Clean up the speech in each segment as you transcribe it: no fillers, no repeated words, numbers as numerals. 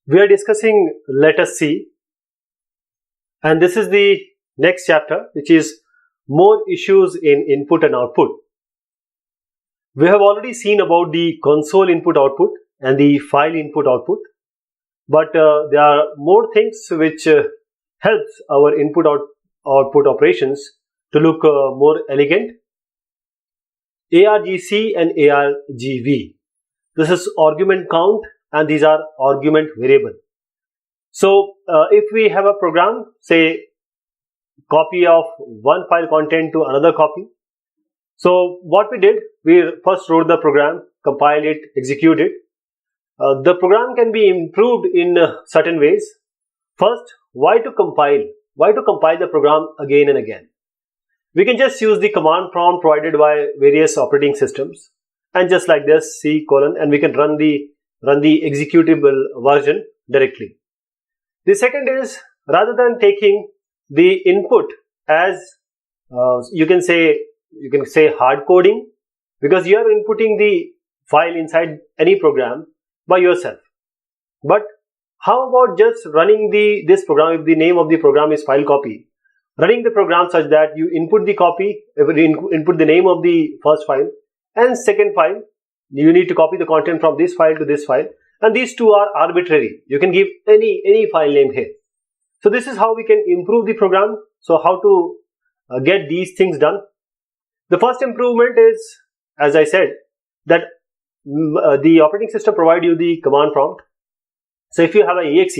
We are discussing letter C, and this is the next chapter, which is more issues in input and output. We have already seen about the console input output and the file input output, but there are more things which helps our input output operations to look more elegant. ARGC and ARGV. This is argument count and these are argument variable. So if we have a program, say copy of one file content to another copy. So what we did, we first wrote the program, compile it, execute it. The program can be improved in certain ways. First, why to compile? Why to compile the program again and again? We can just use the command prompt provided by various operating systems, and just like this, C:, and we can run the executable version directly. The second is, rather than taking the input as you can say hard coding, because you are inputting the file inside any program by yourself. But how about just running this program? If the name of the program is file copy, running the program such that you input the copy, input the name of the first file, and second file, you need to copy the content from this file to this file, and these two are arbitrary. You can give any file name here. So this is how we can improve the program. So how to get these things done? The first improvement is, as I said, that the operating system provide you the command prompt. So if you have an exe,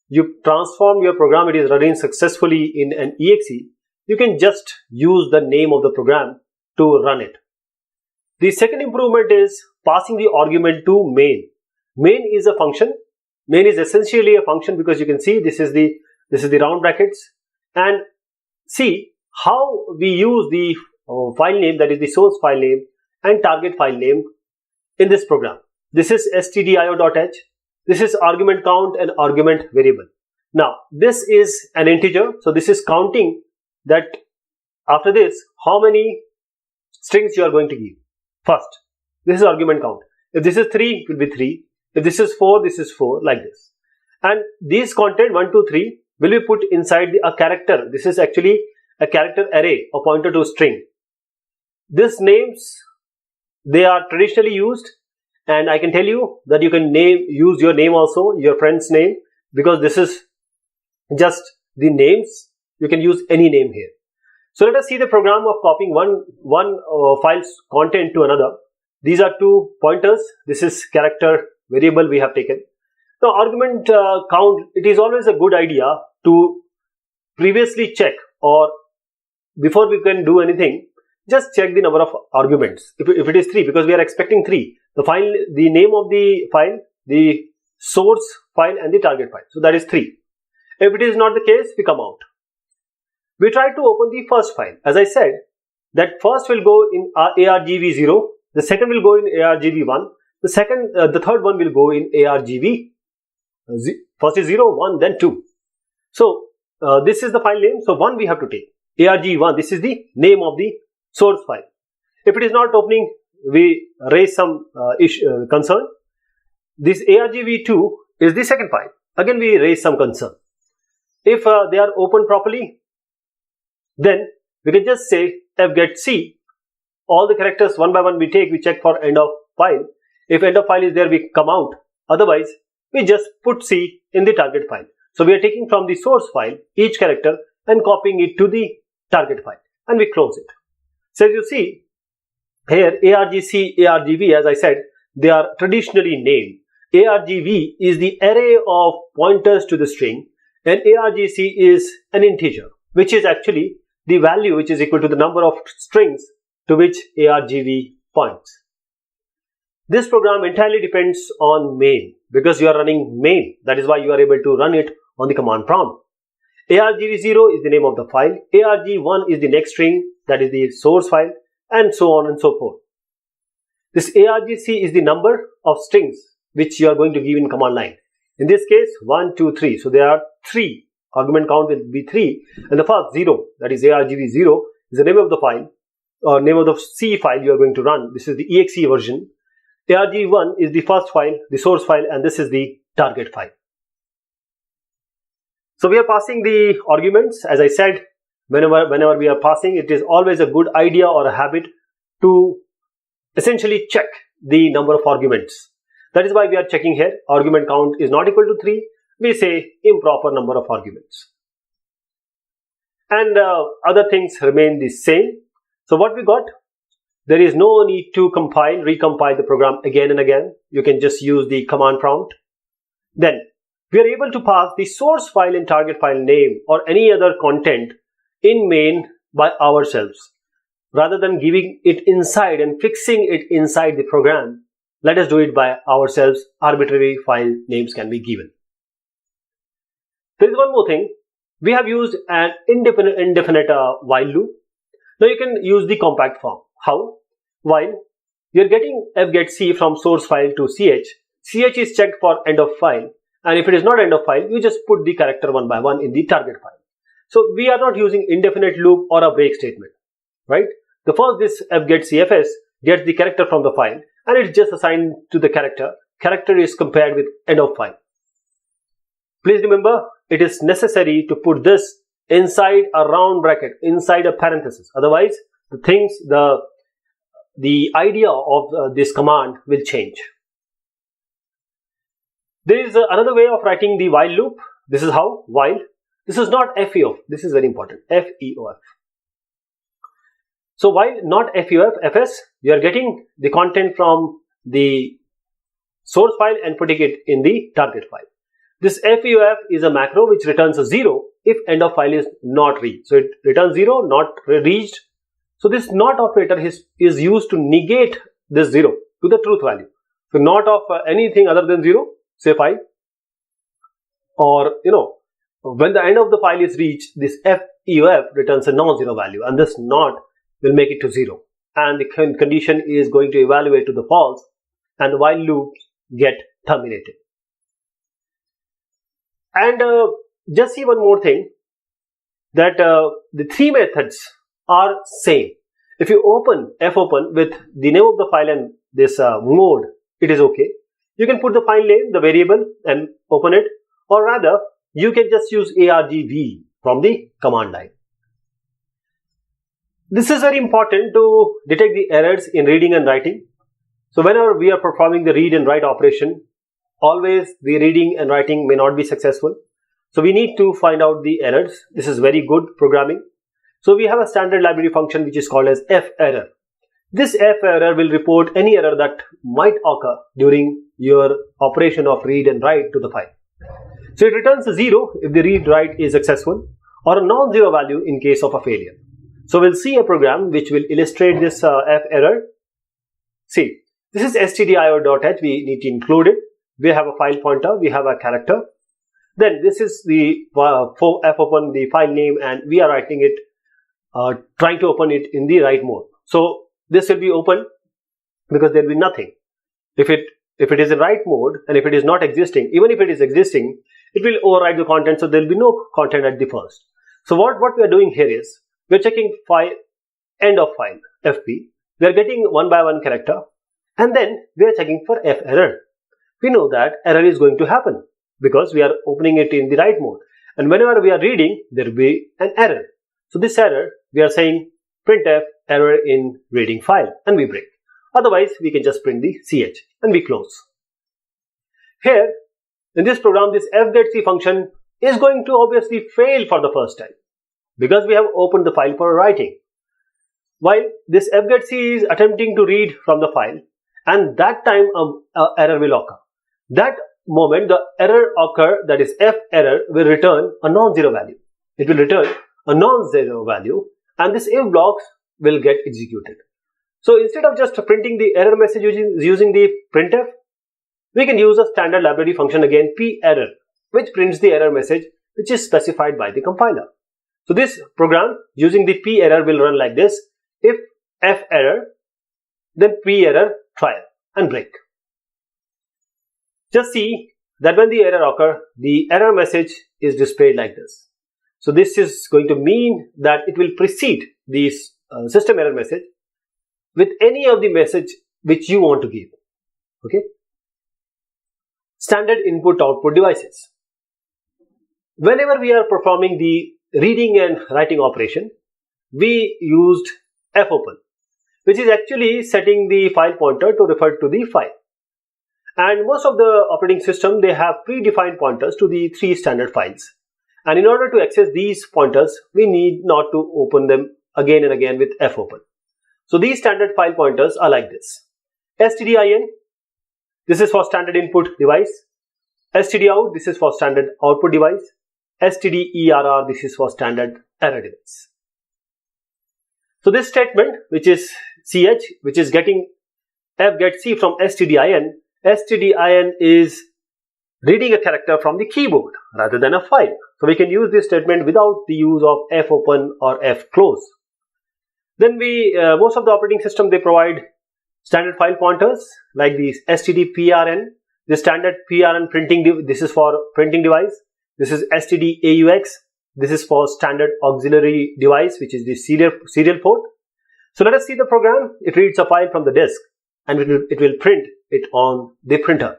you transform your program, it is running successfully in an exe, you can just use the name of the program to run it. The second improvement is passing the argument to main. Main is a function. Main is essentially a function because you can see this is the round brackets, and see how we use the file name, that is the source file name and target file name in this program. This is stdio.h. This is argument count and argument variable. Now this is an integer, so this is counting that after this how many strings you are going to give. First, this is argument count. If this is 3, it will be 3. If this is 4, this is 4, like this. And these content 1, 2, 3 will be put inside a character. This is actually a character array, a pointer to string. These names, they are traditionally used, and I can tell you that you can use your name also, your friend's name, because this is just the names. You can use any name here. So let us see the program of copying one file's content to another. These are two pointers. This is character variable we have taken. Now argument count, it is always a good idea to previously check, or before we can do anything, just check the number of arguments. If it is 3, because we are expecting 3, the name of the file, the source file and the target file. So that is 3. If it is not the case, we come out. We try to open the first file. As I said, that first will go in ARGV0, the second will go in ARGV1, the third one will go in ARGV. First is 0, 1, then 2. So this is the file name. So 1 we have to take. ARG1, this is the name of the source file. If it is not opening, we raise some concern. This ARGV2 is the second file. Again we raise some concern. If they are opened properly, then we can just say fget C. All the characters one by one we take, we check for end of file. If end of file is there, we come out. Otherwise, we just put C in the target file. So we are taking from the source file each character and copying it to the target file, and we close it. So as you see here, ARGC, ARGV, as I said, they are traditionally named. ARGV is the array of pointers to the string, and ARGC is an integer, which is actually the value which is equal to the number of strings to which ARGV points. This program entirely depends on main, because you are running main. That is why you are able to run it on the command prompt. ARGV0 is the name of the file, ARG1 is the next string, that is the source file, and so on and so forth. This ARGC is the number of strings which you are going to give in command line. In this case, 1, 2, 3. So there are 3. Argument count will be 3. And the first 0, that is ARGV0, is the name of the file, or name of the C file you are going to run. This is the exe version. ARG1 is the first file, the source file, and this is the target file. So we are passing the arguments. As I said, whenever we are passing, it is always a good idea or a habit to essentially check the number of arguments. That is why we are checking here. Argument count is not equal to 3. We say improper number of arguments. And other things remain the same. So what we got? There is no need to recompile the program again and again. You can just use the command prompt. Then we are able to pass the source file and target file name or any other content in main by ourselves. Rather than giving it inside and fixing it inside the program, let us do it by ourselves. Arbitrary file names can be given. There is one more thing. We have used an indefinite while loop. Now you can use the compact form. How? While you are getting fgetC from source file to ch, ch is checked for end of file, and if it is not end of file, you just put the character one by one in the target file. So we are not using indefinite loop or a break statement, right? The first this fgetCFS gets the character from the file and it's just assigned to the character. Character is compared with end of file. Please remember, it is necessary to put this inside a round bracket, inside a parenthesis. Otherwise, the idea of this command will change. There is another way of writing the while loop. This is how while. This is not FEOF. This is very important. FEOF. So while not FEOF, FS, you are getting the content from the source file and putting it in the target file. This FEOF is a macro which returns a 0 if end of file is not reached. So it returns 0, not reached. So this not operator is used to negate this 0 to the truth value. So not of anything other than 0, say 5, or when the end of the file is reached, this FEOF returns a non-zero value, and this not will make it to 0, and the condition is going to evaluate to the false, and the while loop get terminated. And just see one more thing, that the three methods are same. If you open fopen with the name of the file and this mode, it is okay. You can put the file name, the variable, and open it, or rather you can just use argv from the command line. This is very important to detect the errors in reading and writing. So whenever we are performing the read and write operation, always the reading and writing may not be successful. So we need to find out the errors. This is very good programming. So we have a standard library function which is called as ferror. This ferror will report any error that might occur during your operation of read and write to the file. So it returns a 0 if the read write is successful, or a non-zero value in case of a failure. So we'll see a program which will illustrate this ferror. See, this is stdio.h. We need to include it. We have a file pointer, we have a character. Then this is the fopen, the file name, and we are writing it, trying to open it in the write mode. So this will be open because there will be nothing. If it is in write mode and if it is not existing, even if it is existing, it will override the content, so there will be no content at the first. So what we are doing here is, we are checking file, end of file, FP. We are getting one by one character, and then we are checking for ferror. We know that error is going to happen because we are opening it in the write mode. And whenever we are reading, there will be an error. So this error, we are saying printf error in reading file, and we break. Otherwise, we can just print the ch and we close. Here, in this program, this fgetC function is going to obviously fail for the first time because we have opened the file for writing. While this fgetC is attempting to read from the file, and that time error will occur. That moment the error occur, that is ferror, will return a non-zero value. It will return a non-zero value, and this if blocks will get executed. So instead of just printing the error message using the printf, we can use a standard library function again, perr, which prints the error message which is specified by the compiler. So this program using the perr will run like this: if ferror, then perr, trial, and break. Just see that when the error occurs, the error message is displayed like this. So this is going to mean that it will precede this system error message with any of the message which you want to give. Okay. Standard input output devices. whenever we are performing the reading and writing operation, we used fopen, which is actually setting the file pointer to refer to the file. And most of the operating system, they have predefined pointers to the 3 standard files. And in order to access these pointers, we need not to open them again and again with fopen. So these standard file pointers are like this. stdin, this is for standard input device. stdout, this is for standard output device. stderr, this is for standard error device. So this statement, which is ch, which is getting f get c from stdin, stdin is reading a character from the keyboard rather than a file. So we can use this statement without the use of fopen or fclose. Then most of the operating system, they provide standard file pointers like these stdprn, the standard prn printing, this is for printing device. This is stdaux, this is for standard auxiliary device, which is the serial port. So let us see the program. It reads a file from the disk and it will print it on the printer.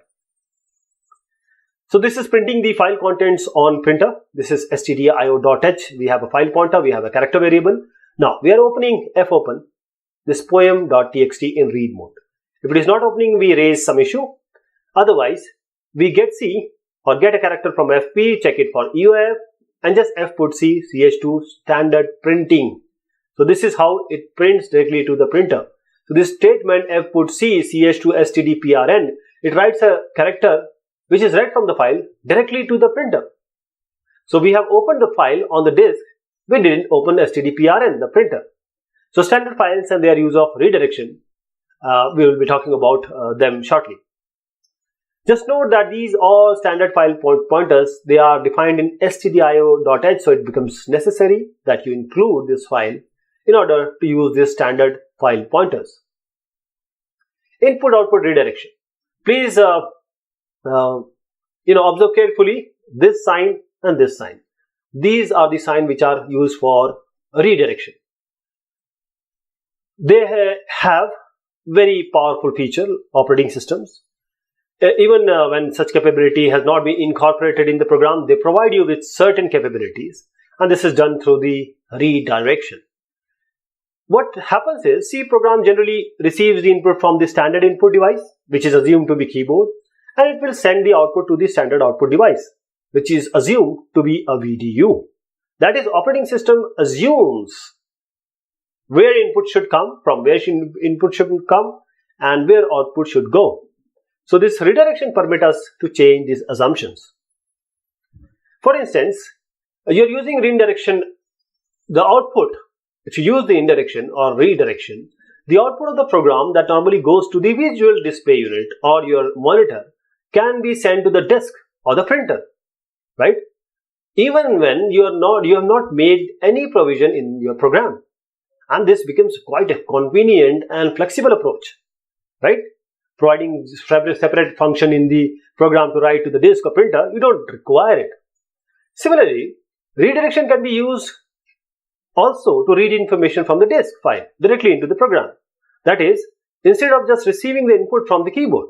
So this is printing the file contents on printer. This is stdio.h. We have a file pointer, we have a character variable. Now we are opening fopen, this poem.txt in read mode. If it is not opening, we raise some issue. Otherwise, we get C or get a character from fp, check it for EOF, and just fput c ch2 standard printing. So this is how it prints directly to the printer. So this statement fput c ch2 stdprn, it writes a character which is read from the file directly to the printer. So we have opened the file on the disk, we didn't open stdprn, the printer. So standard files and their use of redirection, we will be talking about them shortly. Just note that these all standard file pointers, they are defined in stdio.h, so it becomes necessary that you include this file in order to use these standard file pointers. Input-output redirection. Please observe carefully this sign and this sign. These are the signs which are used for redirection. They have very powerful feature, operating systems. Even when such capability has not been incorporated in the program, they provide you with certain capabilities, and this is done through the redirection. What happens is, C program generally receives the input from the standard input device, which is assumed to be keyboard, and it will send the output to the standard output device, which is assumed to be a VDU. That is, operating system assumes where input should come, from where input should come, and where output should go. So this redirection permits us to change these assumptions. For instance, you are using redirection, the output, if you use the indirection or redirection, the output of the program that normally goes to the visual display unit or your monitor can be sent to the disk or the printer, right? Even when you have not made any provision in your program. And this becomes quite a convenient and flexible approach, right? Providing separate function in the program to write to the disk or printer, you don't require it. Similarly, redirection can be used also to read information from the disk file directly into the program. That is, instead of just receiving the input from the keyboard.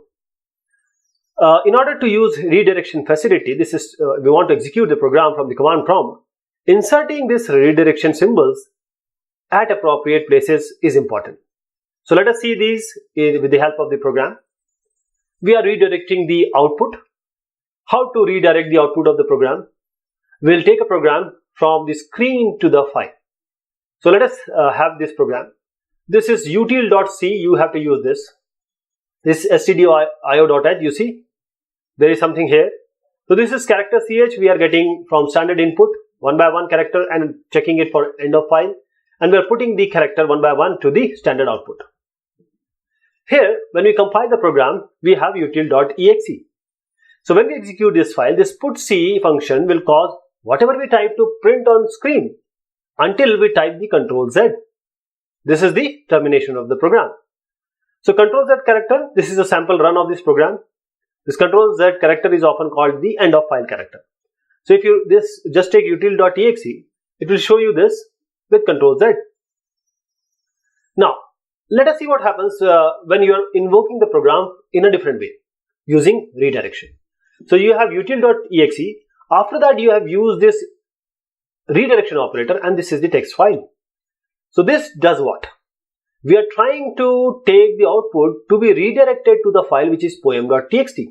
In order to use redirection facility, this is we want to execute the program from the command prompt. Inserting this redirection symbols at appropriate places is important. So let us see these with the help of the program. We are redirecting the output. How to redirect the output of the program? We will take a program from the screen to the file. So let us have this program. This is util.c, you have to use this. This is stdio.h, you see. There is something here. So this is character ch, we are getting from standard input, one by one character and checking it for end of file. And we are putting the character one by one to the standard output. Here, when we compile the program, we have util.exe. So when we execute this file, this putc function will cause whatever we type to print on screen until we type the Ctrl-Z. This is the termination of the program. So Ctrl-Z character, this is a sample run of this program. This Ctrl-Z character is often called the end of file character. So if you just take util.exe, it will show you this with Ctrl-Z. Now, let us see what happens when you are invoking the program in a different way using redirection. So you have util.exe. After that, you have used this redirection operator, and this is the text file. So this does what? We are trying to take the output to be redirected to the file which is poem.txt.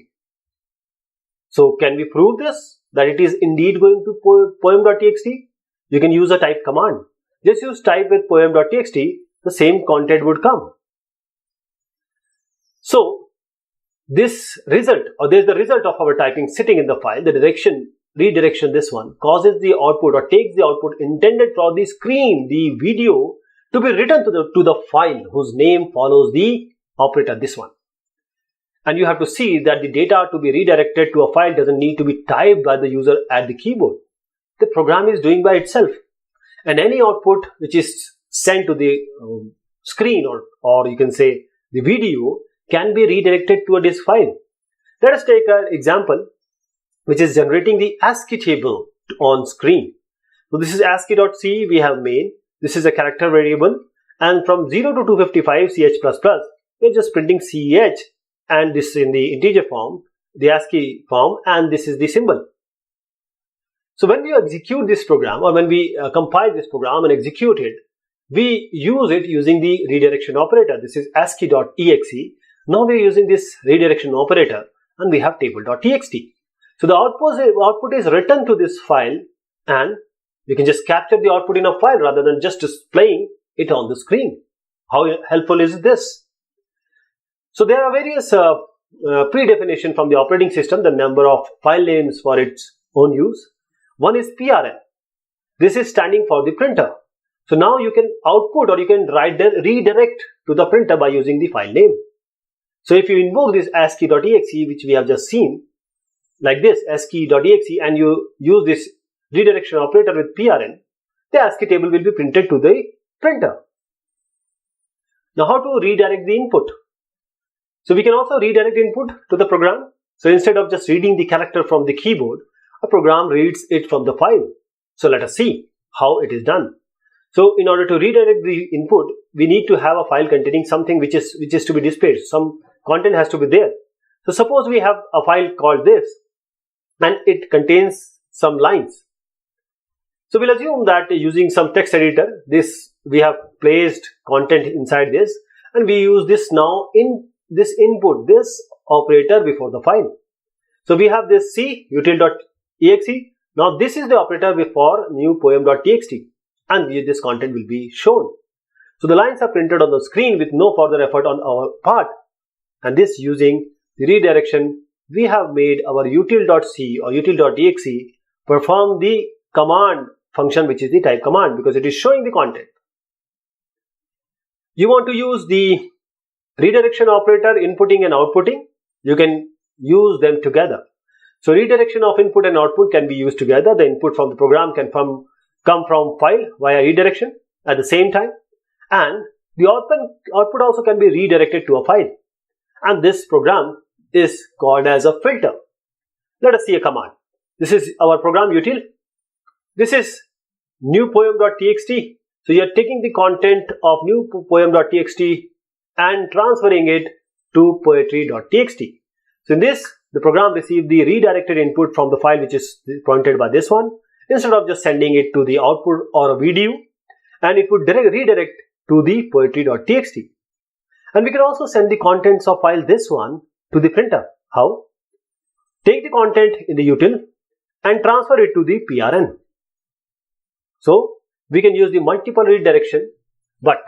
So can we prove this, that it is indeed going to poem.txt? You can use a type command. Just use type with poem.txt, the same content would come. So this result, or there is the result of our typing sitting in the file, the redirection, this one, causes the output or takes the output intended for the screen, the video, to be written to the file whose name follows the operator, this one. And you have to see that the data to be redirected to a file doesn't need to be typed by the user at the keyboard. The program is doing by itself. And any output which is sent to the screen or you can say the video can be redirected to a disk file. Let us take an example which is generating the ASCII table on screen. So this is ASCII.c we have made. This is a character variable, and from 0 to 255 CH++, we are just printing CH, and this in the integer form, the ASCII form, and this is the symbol. So when we execute this program, or when we compile this program and execute it, we use it using the redirection operator. This is ASCII.exe. Now we are using this redirection operator, and we have table.txt. So the output is written to this file, and you can just capture the output in a file rather than just displaying it on the screen. How helpful is this? So there are various pre-definition from the operating system, the number of file names for its own use. One is PRN. This is standing for the printer. So now you can output or you can redirect to the printer by using the file name. So if you invoke this ASCII.exe, which we have just seen, like this, ASCII.exe, and you use this redirection operator with PRN, the ASCII table will be printed to the printer. Now how to redirect the input? So we can also redirect input to the program. So instead of just reading the character from the keyboard, a program reads it from the file. So let us see how it is done. So in order to redirect the input, we need to have a file containing something which is to be displayed. Some content has to be there. So suppose we have a file called this, and it contains some lines. So we'll assume that using some text editor, we have placed content inside this, and we use this now in this input, this operator before the file. So we have this C util.exe. Now this is the operator before new poem.txt, and this content will be shown. So the lines are printed on the screen with no further effort on our part, and this using the redirection, we have made our util.c or util.exe perform the command function, which is the type command, because it is showing the content. You want to use the redirection operator inputting and outputting, you can use them together. So redirection of input and output can be used together. The input from the program can come from file via redirection at the same time, and the output also can be redirected to a file, and this program is called as a filter. Let us see a command. This is our program util. This is new poem.txt. So you are taking the content of new poem.txt and transferring it to poetry.txt. So in this, the program received the redirected input from the file which is pointed by this one, instead of just sending it to the output or a video, and it would redirect to the poetry.txt. And we can also send the contents of file this one to the printer. How? Take the content in the util and transfer it to the PRN. So we can use the multiple redirection, but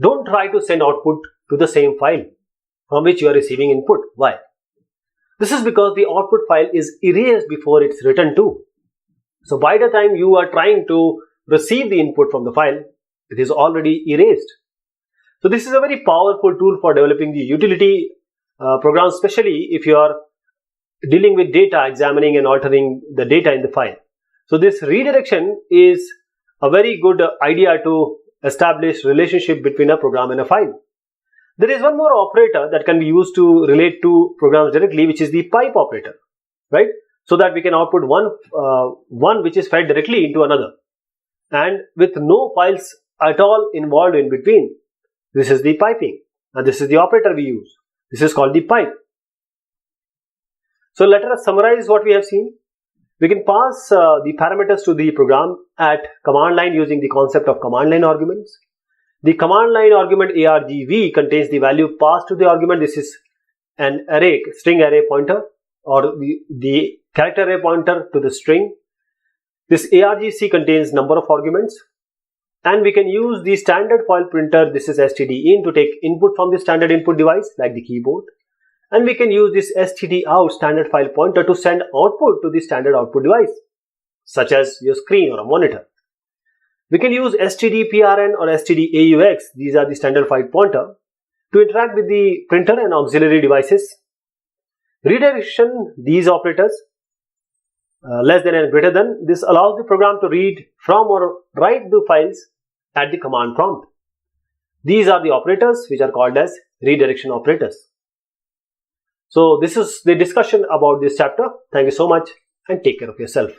don't try to send output to the same file from which you are receiving input. Why? This is because the output file is erased before it's written to. So by the time you are trying to receive the input from the file, it is already erased. So this is a very powerful tool for developing the utility programs, especially if you are dealing with data, examining and altering the data in the file. So this redirection is a very good idea to establish relationship between a program and a file. There is one more operator that can be used to relate to programs directly, which is the pipe operator, right? So that we can output one which is fed directly into another, and with no files at all involved in between. This is the piping, and this is the operator we use. This is called the pipe. So let us summarize what we have seen. We can pass the parameters to the program at command line using the concept of command line arguments. The command line argument argv contains the value passed to the argument. This is an array, string array pointer, or the character array pointer to the string. This argc contains number of arguments, and we can use the standard file printer. This is stdin to take input from the standard input device like the keyboard, and we can use this stdout standard file pointer to send output to the standard output device such as your screen or a monitor. We can use stdprn or stdaux, these are the standard file pointer, to interact with the printer and auxiliary devices. Redirection, these operators, less than and greater than, this allows the program to read from or write the files at the command prompt. These are the operators which are called as redirection operators. So this is the discussion about this chapter. Thank you so much and take care of yourself.